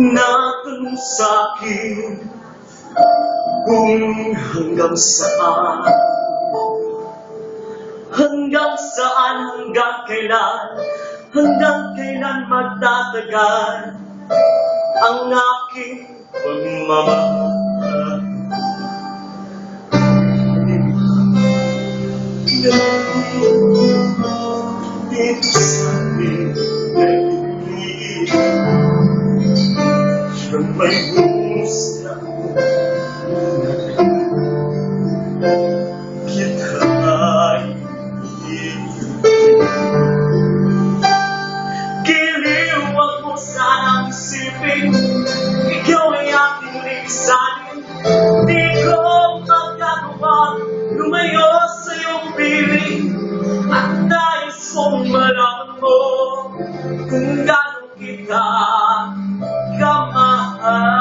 Natanong sa'kin kung hanggang saan, hanggang kailan magtatagal ang aking pagmamahal. Dito sa'kin ay siyang may husga kita'y giliw. Wag mo sanang isipin ikaw ay aking lisanin. Di ko magagawa lumayo sa iyong piling, at nais kong malaman mo kung gaano kita kamahal.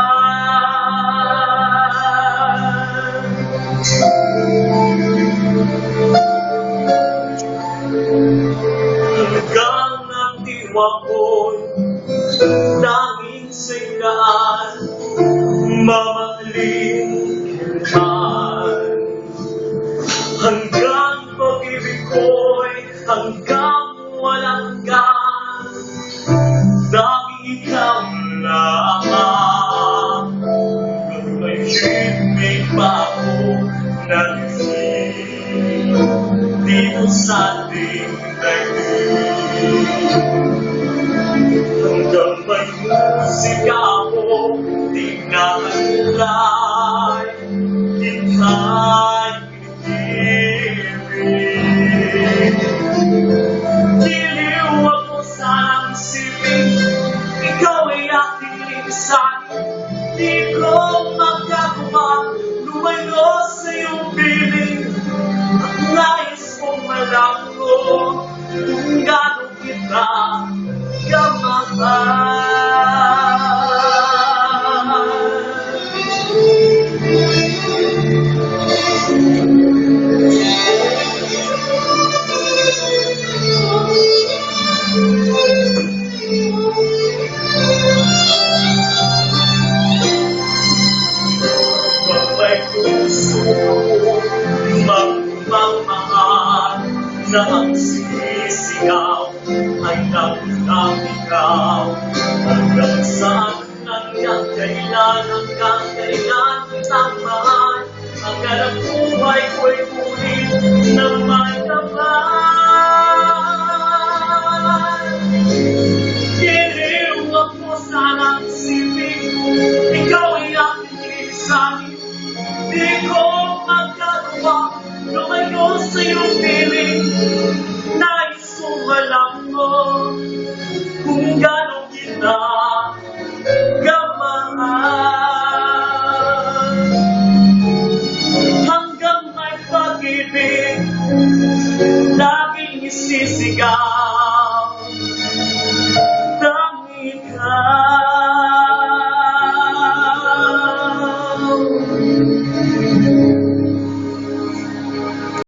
Hanggang ang diwa ko'y tanging sa'yo daan, mamahalin kailan. Hanggang pag-ibig ko'y hanggang walang hanggan, tanging ikaw lamang. Kung may himig pa ako nagising dito sa ating daigdig, hanggang may musika ako di nakalay, ika'y pinag-ibig. Giliw, wag mo sanang isipin ikaw ay aking lisanin. Di ko magagawa lumayo sa iyong piling, at nais kong malaman mo kung gaano kita kamahal. Pag may puso magmamahal na ang sinisigaw ay lang ikaw, hanggang saan, hanggang kailan kitang mahal. Hanggang ang buhay ko'y kulit na may kapal. Giliw, wag mo sanang isipin ikaw ay aking lisanin. Di ko magagawa lumayo sa iyong piling, nais kong malaman mo kung gaano kita kamahal. Hanggang may pag-ibig laging isisigaw,